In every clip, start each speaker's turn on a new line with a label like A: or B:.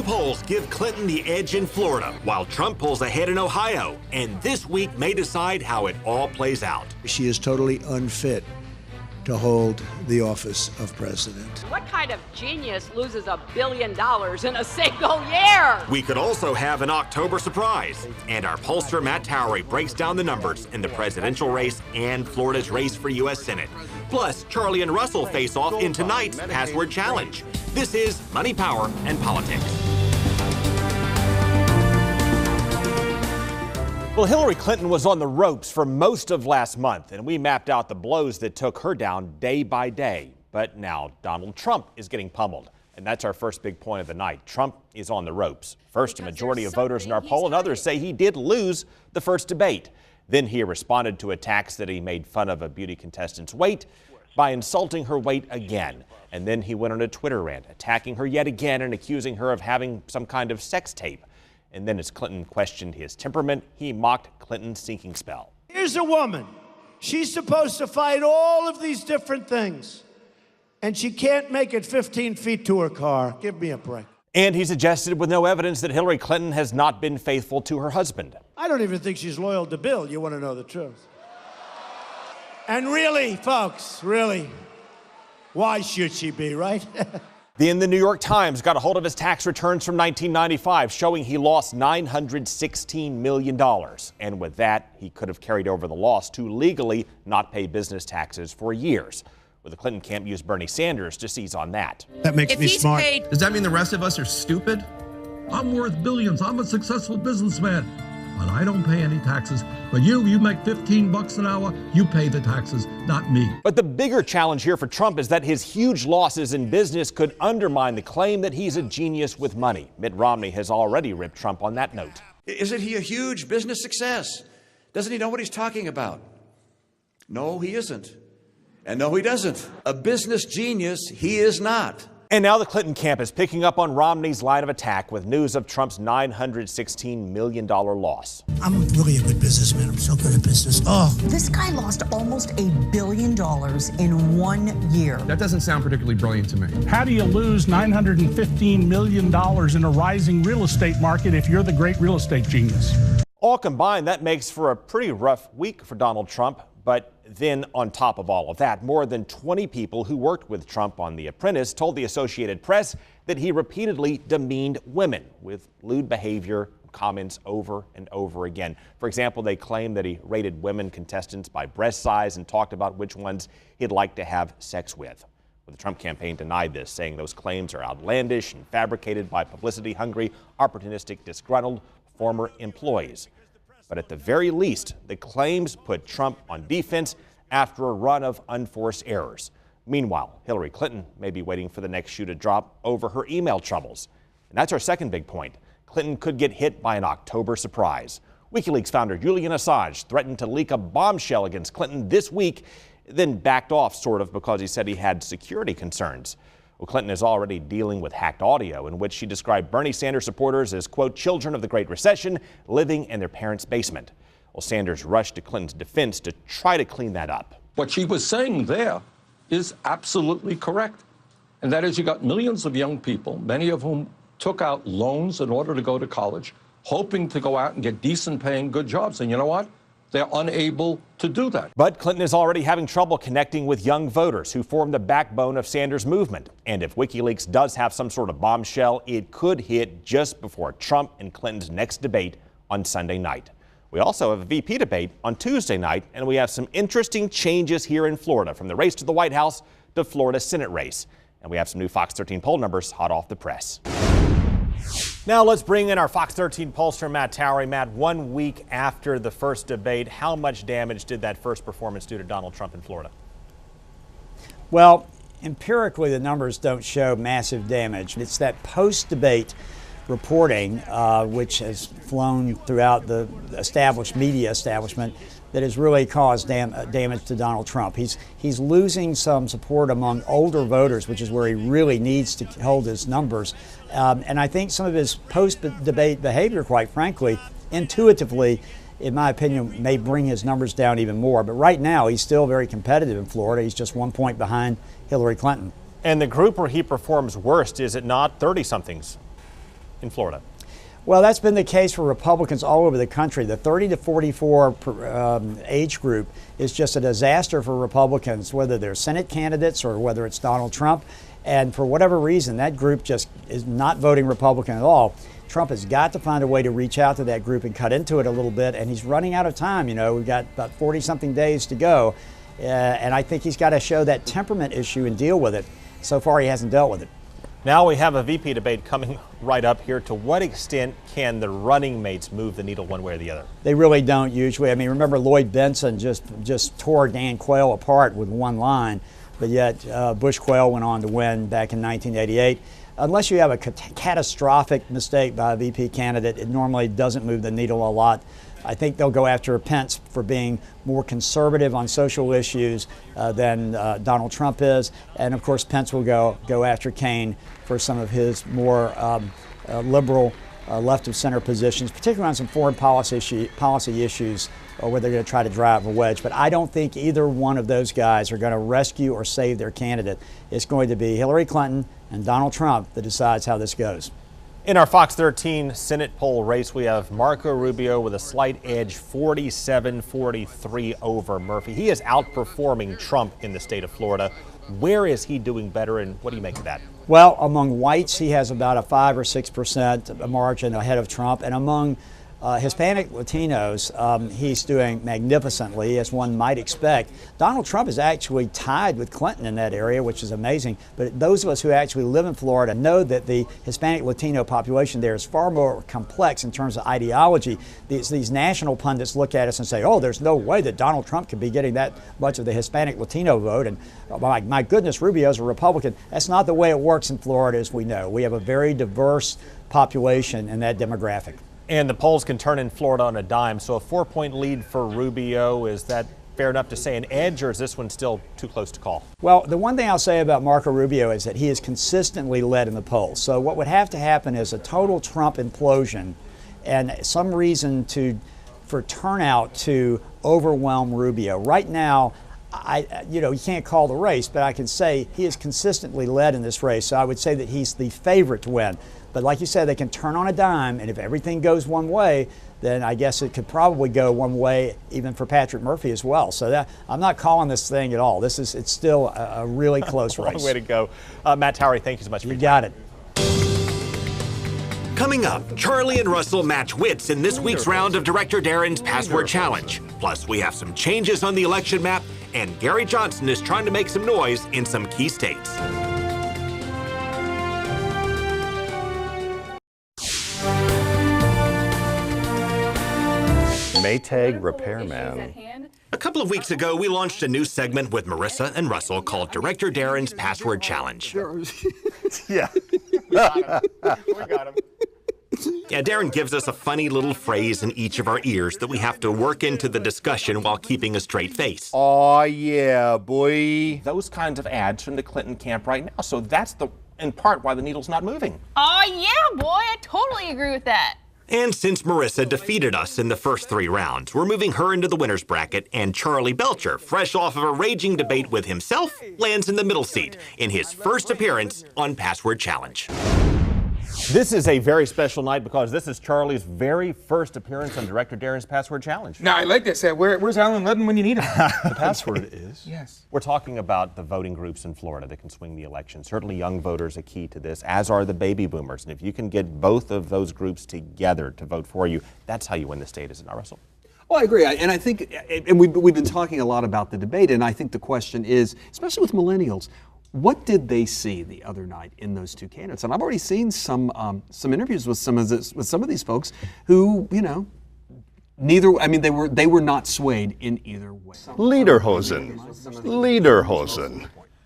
A: New polls give Clinton the edge in Florida, while Trump pulls ahead in Ohio, and this week may decide how it all plays out.
B: She is totally unfit to hold the office of president.
C: What kind of genius loses $1 billion in a single year?
A: We could also have an October surprise. And our pollster Matt Towery breaks down the numbers in the presidential race and Florida's race for U.S. Senate. Plus, Charley and Russell face off in tonight's Password Challenge. This is Money, Power, and Politics.
D: Well, Hillary Clinton was on the ropes for most of last month, and we mapped out the blows that took her down day by day. But now Donald Trump is getting pummeled, and that's our first big point of the night. Trump is on the ropes. First, a majority of voters in our poll and others say he did lose the first debate. Then he responded to attacks that he made fun of a beauty contestant's weight by insulting her weight again. And then he went on a Twitter rant, attacking her yet again and accusing her of having some kind of sex tape. And then as Clinton questioned his temperament, he mocked Clinton's sinking spell.
E: Here's a woman. She's supposed to fight all of these different things, and she can't make it 15 feet to her car. Give me a break.
D: And he suggested with no evidence that Hillary Clinton has not been faithful to her husband.
E: I don't even think she's loyal to Bill. You want to know the truth. And really, folks, really, why should she be, right?
D: Then the New York Times got a hold of his tax returns from 1995, showing he lost $916 million. And with that, he could have carried over the loss to legally not pay business taxes for years. Well, the Clinton camp used Bernie Sanders to seize on that.
B: That makes me smart.
F: Does that mean the rest of us are stupid?
G: I'm worth billions. I'm a successful businessman. But I don't pay any taxes. But you make $15 an hour, you pay the taxes, not me.
D: But the bigger challenge here for Trump is that his huge losses in business could undermine the claim that he's a genius with money. Mitt Romney has already ripped Trump on that note.
H: Isn't he a huge business success? Doesn't he know what he's talking about? No, he isn't. And no, he doesn't. A business genius, he is not.
D: And now the Clinton camp is picking up on Romney's line of attack with news of Trump's $916 million loss.
B: I'm really a good businessman. I'm so good at business. Oh.
I: This guy lost almost $1 billion in 1 year.
F: That doesn't sound particularly brilliant to me.
J: How do you lose $915 million in a rising real estate market if you're the great real estate genius?
D: All combined, that makes for a pretty rough week for Donald Trump. But then on top of all of that, more than 20 people who worked with Trump on The Apprentice told the Associated Press that he repeatedly demeaned women with lewd behavior, comments over and over again. For example, they claim that he rated women contestants by breast size and talked about which ones he'd like to have sex with. Well, the Trump campaign denied this, saying those claims are outlandish and fabricated by publicity-hungry, opportunistic, disgruntled former employees. But at the very least, the claims put Trump on defense after a run of unforced errors. Meanwhile, Hillary Clinton may be waiting for the next shoe to drop over her email troubles. And that's our second big point. Clinton could get hit by an October surprise. Wikileaks founder Julian Assange threatened to leak a bombshell against Clinton this week, then backed off sort of because he said he had security concerns. Well, Clinton is already dealing with hacked audio in which she described Bernie Sanders supporters as, quote, children of the Great Recession living in their parents' basement. Well, Sanders rushed to Clinton's defense to try to clean that up.
G: What she was saying there is absolutely correct. And that is, you got millions of young people, many of whom took out loans in order to go to college, hoping to go out and get decent paying good jobs. And you know what? They're unable to do that.
D: But Clinton is already having trouble connecting with young voters who form the backbone of Sanders' movement. And if WikiLeaks does have some sort of bombshell, it could hit just before Trump and Clinton's next debate on Sunday night. We also have a VP debate on Tuesday night, and we have some interesting changes here in Florida, from the race to the White House to Florida Senate race. And we have some new Fox 13 poll numbers hot off the press. Now let's bring in our Fox 13 pollster, Matt Towery. Matt, 1 week after the first debate, how much damage did that first performance do to Donald Trump in Florida?
K: Well, empirically, the numbers don't show massive damage. It's that post-debate reporting, which has flown throughout the established media establishment, that has really caused damage to Donald Trump. He's losing some support among older voters, which is where he really needs to hold his numbers. And I think some of his post-debate behavior, quite frankly, intuitively, in my opinion, may bring his numbers down even more. But right now, he's still very competitive in Florida. He's just 1 point behind Hillary Clinton.
D: And the group where he performs worst, is it not 30-somethings? in Florida?
K: Well, that's been the case for Republicans all over the country. The 30 to 44 age group is just a disaster for Republicans, whether they're Senate candidates or whether it's Donald Trump. And for whatever reason, that group just is not voting Republican at all. Trump has got to find a way to reach out to that group and cut into it a little bit, and he's running out of time. You know, we've got about 40-something days to go, and I think he's got to show that temperament issue and deal with it. So far, he hasn't dealt with it.
D: Now we have a VP debate coming right up here. To what extent can the running mates move the needle one way or the other?
K: They really don't usually. I mean, remember Lloyd Bentsen just tore Dan Quayle apart with one line, but yet Bush Quayle went on to win back in 1988. Unless you have a catastrophic mistake by a VP candidate, it normally doesn't move the needle a lot. I think they'll go after Pence for being more conservative on social issues than Donald Trump is. And of course, Pence will go after Kaine for some of his more liberal left of center positions, particularly on some foreign policy issues where they're going to try to drive a wedge. But I don't think either one of those guys are going to rescue or save their candidate. It's going to be Hillary Clinton and Donald Trump that decides how this goes.
D: In our Fox 13 Senate poll race, we have Marco Rubio with a slight edge, 47-43 over Murphy. He is outperforming Trump in the state of Florida. Where is he doing better, and what do you make of that?
K: Well, among whites, he has about a 5 or 6% margin ahead of Trump, and among Hispanic Latinos, he's doing magnificently, as one might expect. Donald Trump is actually tied with Clinton in that area, which is amazing. But those of us who actually live in Florida know that the Hispanic Latino population there is far more complex in terms of ideology. These national pundits look at us and say, oh, there's no way that Donald Trump could be getting that much of the Hispanic Latino vote. And my goodness, Rubio's a Republican. That's not the way it works in Florida, as we know. We have a very diverse population in that demographic.
D: And the polls can turn in Florida on a dime. So a 4-point lead for Rubio, is that fair enough to say an edge, or is this one still too close to call?
K: Well, the one thing I'll say about Marco Rubio is that he has consistently led in the polls. So what would have to happen is a total Trump implosion and some reason for turnout to overwhelm Rubio. Right now, you can't call the race, but I can say he has consistently led in this race. So I would say that he's the favorite to win. But like you said, they can turn on a dime, and if everything goes one way, then I guess it could probably go one way even for Patrick Murphy as well. So I'm not calling this thing at all. It's still a really close race.
D: Long way to go. Matt Towery, thank you so much for your
K: time. You got
A: it. Coming up, Charley and Russell match wits in this week's round of Director Darren's Password Challenge. Plus, we have some changes on the election map, and Gary Johnson is trying to make some noise in some key states.
L: Maytag Repairman.
A: A couple of weeks ago, we launched a new segment with Marissa and Russell called Director Darren's Password Challenge.
L: Yeah.
D: We got him.
A: Yeah, Darren gives us a funny little phrase in each of our ears that we have to work into the discussion while keeping a straight face.
L: Aw, yeah, boy.
D: Those kinds of ads from the Clinton camp right now. So that's in part why the needle's not moving.
M: Aw, yeah, boy. I totally agree with that.
A: And since Marissa defeated us in the first 3 rounds, we're moving her into the winner's bracket, and Charley Belcher, fresh off of a raging debate with himself, lands in the middle seat in his first appearance on Password Challenge.
D: This is a very special night because this is Charley's very first appearance on Director Darren's Password Challenge.
N: Now, I like that. Where's Alan Ludden when you need him?
L: The password is?
N: Yes.
D: We're talking about the voting groups in Florida that can swing the election. Certainly young voters are key to this, as are the baby boomers. And if you can get both of those groups together to vote for you, that's how you win the state, isn't it, Russell?
O: Well, I agree. And I think, and we've been talking a lot about the debate, and I think the question is, especially with millennials, what did they see the other night in those two candidates? And I've already seen some interviews with some of these folks who, they were not swayed in either way.
L: Lederhosen.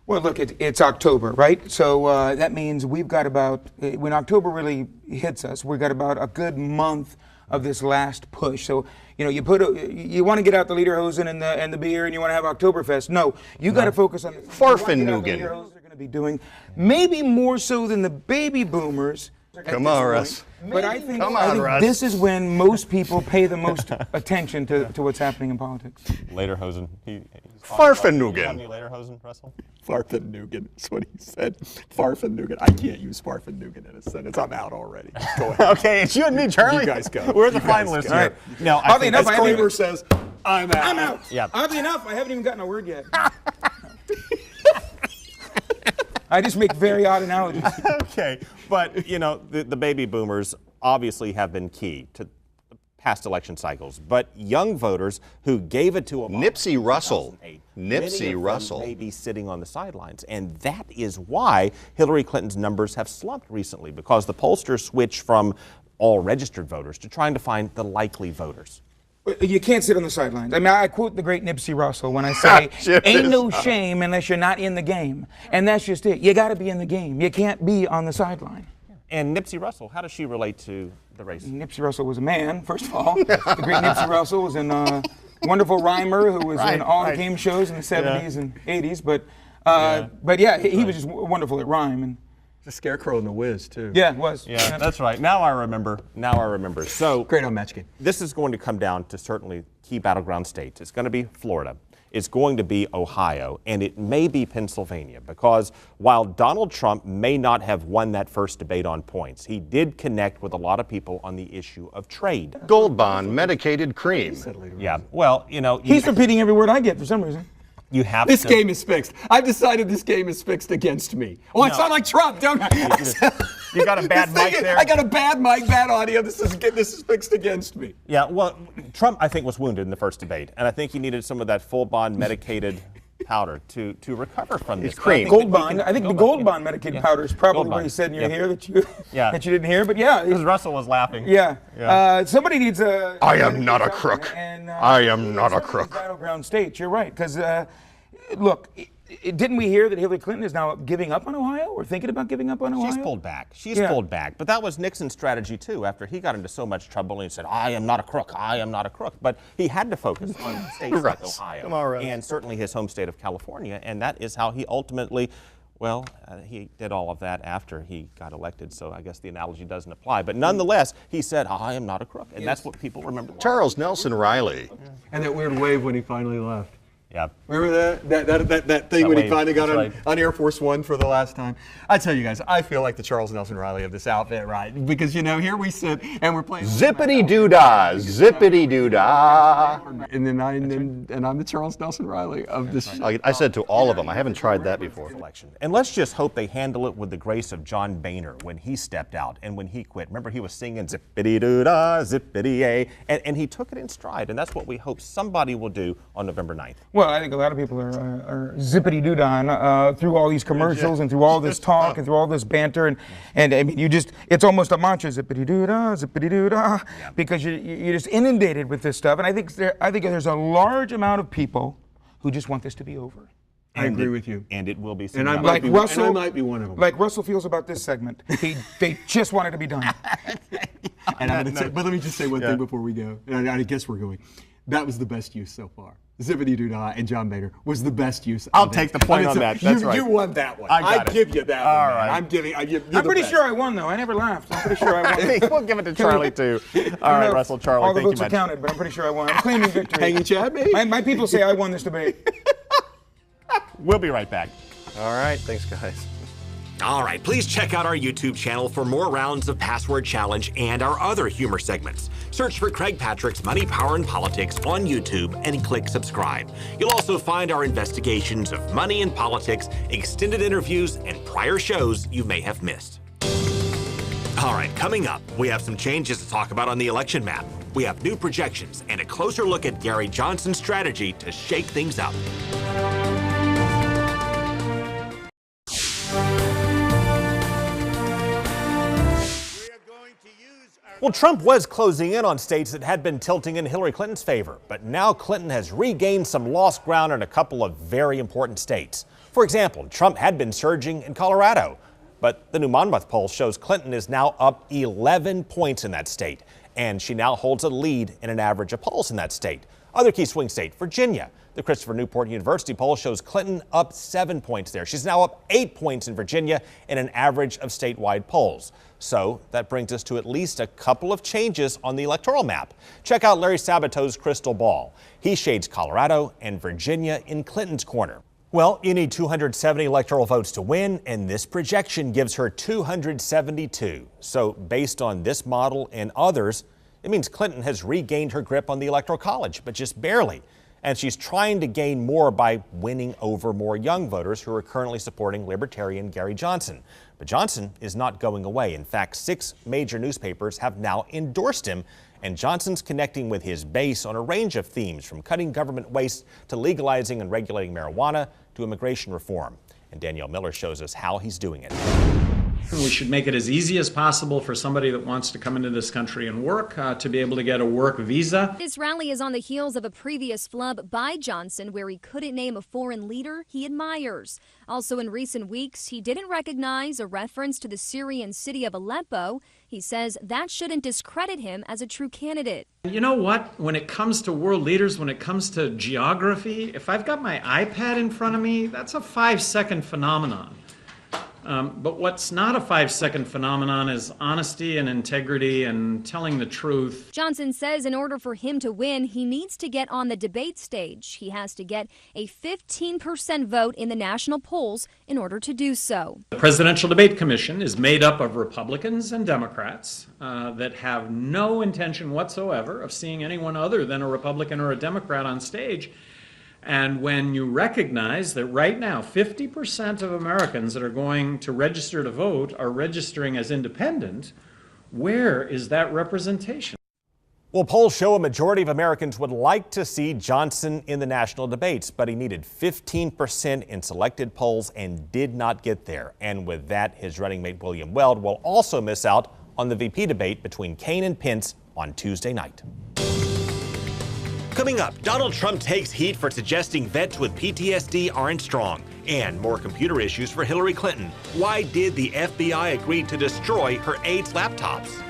N: Well, look, it's October, right? So that means we've got about, when October really hits us, we've got about a good month of this last push. So, you want to get out the Lederhosen and the beer, and you want to have Oktoberfest. No, you got to focus on
L: Farfennugan.
N: They're going to be doing maybe more so than the baby boomers.
L: Come on, Russ.
N: But I think,
L: Come on, Russ.
N: this is when most people pay the most attention to what's happening in politics.
D: Lederhosen.
L: Farfenugan.
D: Have any Lederhosen, Russell?
O: Farfenugan. That's what he said. Farfenugan. I can't use Farfenugan in a sentence. I'm out already. Go ahead.
D: Okay, it's you and me, Charlie.
O: You guys go.
D: We're the
O: You guys
D: finalists
O: go.
D: here. Now,
N: Oddly enough,
O: As Kramer says, I'm out.
N: I'm out.
D: Yeah.
N: Oddly enough, I haven't even gotten a word yet. I just make very odd analogies.
D: Okay, but you know, the baby boomers obviously have been key to past election cycles, but young voters who gave it to Obama
L: Nipsey Russell.
D: many
L: Nipsey
D: of them
L: Russell.
D: may be sitting on the sidelines, and that is why Hillary Clinton's numbers have slumped recently, because the pollsters switched from all registered voters to trying to find the likely voters.
N: You can't sit on the sidelines. I mean, I quote the great Nipsey Russell when I say, ain't no shame unless you're not in the game. And that's just it. You got to be in the game. You can't be on the sideline.
D: And Nipsey Russell, how does she relate to the race?
N: Nipsey Russell was a man, first of all. The great Nipsey Russell was a wonderful rhymer who was in all the game shows in the 70s and 80s. But yeah, he was just wonderful at rhyme. And
O: The Scarecrow and the Wiz, too.
N: yeah, it was.
D: Yeah, that's right. Now I remember. So
O: Great on match game.
D: this is going to come down to certainly key battleground states. It's going to be Florida. It's going to be Ohio, and it may be Pennsylvania, because while Donald Trump may not have won that first debate on points, he did connect with a lot of people on the issue of trade.
L: Gold Bond medicated cream.
D: Yeah, well, you know,
N: He's repeating every word I get for some reason.
D: you have
O: This
D: to.
O: game is fixed. I've decided this game is fixed against me. Oh, I sound like Trump, don't I?
D: You got a bad mic there.
O: I got a bad mic, bad audio. This is fixed against me.
D: Yeah, well, Trump, I think, was wounded in the first debate, and I think he needed some of that full bond medicated powder to recover from this.
L: cream.
N: Gold Bond. I think the Gold Bond medicated powder is probably
D: Gold
N: what he
D: Bond.
N: said in your
D: Yeah.
N: ear that you
D: Yeah.
N: that you didn't hear. But yeah,
D: Because Russell was laughing.
N: yeah. Somebody needs a.
L: I am not a crook. I am not a crook.
N: Battleground states. You're right. Because look, didn't we hear that Hillary Clinton is now giving up on Ohio, or thinking about giving up on Ohio?
D: She's pulled back. She's pulled back. But that was Nixon's strategy, too, after he got into so much trouble and he said, I am not a crook, I am not a crook. But he had to focus on states like Ohio
L: Come on, Russ.
D: and certainly his home state of California. And that is how he ultimately, well, he did all of that after he got elected. So I guess the analogy doesn't apply. But nonetheless, he said, I am not a crook. And that's what people remember.
L: Charles Nelson Riley.
O: And that weird wave when he finally left.
D: Yeah.
O: Remember that thing when he
D: wave,
O: finally got
D: that's
O: on Air Force One for the last time? I tell you guys, I feel like the Charles Nelson Riley of this outfit, right? Because, you know, here we sit and we're playing
L: Zippity doo dah, zippity doo dah.
O: and then I'm the Charles Nelson Riley of this.
L: I said to all of them, I haven't tried that before.
D: Election. And let's just hope they handle it with the grace of John Boehner when he stepped out and when he quit. Remember, he was singing zippity-doo-dah, zippity-yay, and he took it in stride, and that's what we hope somebody will do on November 9th.
N: Well, I think a lot of people are zippity-doo-dah through all these commercials and through all this talk and through all this banter, and I mean, it's almost a mantra, zippity-doo-dah, because you're just inundated with this stuff, and I think there's a large amount of people who just want this to be over.
O: I agree with you.
D: And it will be
O: And I
D: soon.
O: might
N: Like
O: be one of them.
N: Like Russell feels about this segment. They just want it to be done.
O: And I'm gonna say, but let me just say one thing before we go. And I guess we're going. That was the best use so far. Zippity Doo Dah and John Boehner was the best use.
D: I'll take the point on that. That's right.
O: You won that one.
D: I got it.
O: give you that
D: All
O: one.
D: right.
O: I'm giving. You're
N: I'm
O: the
N: pretty
O: best.
N: sure I won, though. I never laughed. I'm pretty sure I won.
D: We'll give it to Charlie, too. All right, Russell, Charlie,
N: All the
D: thank you
N: votes are
D: much.
N: counted, but I'm pretty sure I won. I'm claiming victory.
O: Hanging Chad, maybe?
N: My people say I won this debate.
D: We'll be right back.
L: All right, thanks, guys.
A: All right, please check out our YouTube channel for more rounds of Password Challenge and our other humor segments. Search for Craig Patrick's Money, Power, and Politics on YouTube and click subscribe. You'll also find our investigations of money and politics, extended interviews, and prior shows you may have missed. All right, coming up, we have some changes to talk about on the election map. We have new projections and a closer look at Gary Johnson's strategy to shake things up.
D: Well, Trump was closing in on states that had been tilting in Hillary Clinton's favor, but now Clinton has regained some lost ground in a couple of very important states. For example, Trump had been surging in Colorado, but the new Monmouth poll shows Clinton is now up 11 points in that state, and she now holds a lead in an average of polls in that state. Other key swing state, Virginia. The Christopher Newport University poll shows Clinton up 7 points there. She's now up 8 points in Virginia in an average of statewide polls. So that brings us to at least a couple of changes on the electoral map. Check out Larry Sabato's crystal ball. He shades Colorado and Virginia in Clinton's corner. Well, you need 270 electoral votes to win, and this projection gives her 272. So based on this model and others, it means Clinton has regained her grip on the Electoral College, but just barely. And she's trying to gain more by winning over more young voters who are currently supporting Libertarian Gary Johnson. But Johnson is not going away. In fact, 6 major newspapers have now endorsed him, and Johnson's connecting with his base on a range of themes, from cutting government waste to legalizing and regulating marijuana to immigration reform. And Danielle Miller shows us how he's doing it.
P: We should make it as easy as possible for somebody that wants to come into this country and work to be able to get a work visa.
Q: This rally is on the heels of a previous flub by Johnson where he couldn't name a foreign leader he admires. Also in recent weeks, he didn't recognize a reference to the Syrian city of Aleppo. He says that shouldn't discredit him as a true candidate.
P: You know what? When it comes to world leaders, when it comes to geography, if I've got my iPad in front of me, that's a 5-second phenomenon. But what's not a 5-second phenomenon is honesty and integrity and telling the truth.
Q: Johnson says in order for him to win, he needs to get on the debate stage. He has to get a 15% vote in the national polls in order to do so.
P: The Presidential Debate Commission is made up of Republicans and Democrats that have no intention whatsoever of seeing anyone other than a Republican or a Democrat on stage. And when you recognize that right now 50% of Americans that are going to register to vote are registering as independent, where is that representation?
D: Well, polls show a majority of Americans would like to see Johnson in the national debates, but he needed 15% in selected polls and did not get there. And with that, his running mate William Weld will also miss out on the VP debate between Kaine and Pence on Tuesday night. Coming up, Donald Trump takes heat for suggesting vets with PTSD aren't strong. And more computer issues for Hillary Clinton. Why did the FBI agree to destroy her aides' laptops?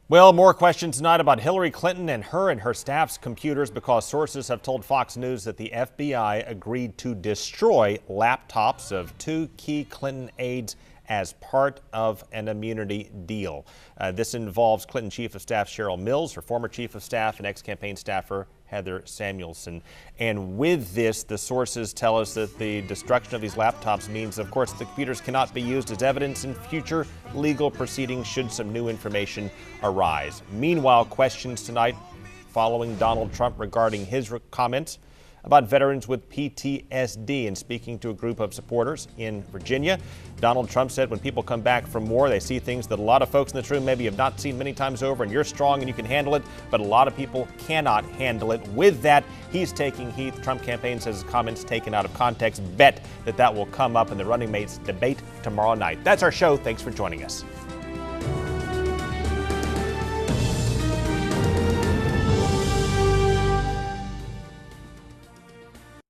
D: Well, more questions tonight about Hillary Clinton and her staff's computers, because sources have told Fox News that the FBI agreed to destroy laptops of 2 key Clinton aides as part of an immunity deal. This involves Clinton Chief of Staff Cheryl Mills, her former Chief of Staff, and ex-campaign staffer Heather Samuelson. And with this, the sources tell us that the destruction of these laptops means, of course, the computers cannot be used as evidence in future legal proceedings should some new information arise. Meanwhile, questions tonight following Donald Trump regarding his comments about veterans with PTSD. And speaking to a group of supporters in Virginia, Donald Trump said when people come back from war, they see things that a lot of folks in this room maybe have not seen many times over, and you're strong and you can handle it, but a lot of people cannot handle it. With that, he's taking heat. The Trump campaign says his comments taken out of context. Bet that will come up in the running mates debate tomorrow night. That's our show. Thanks for joining us.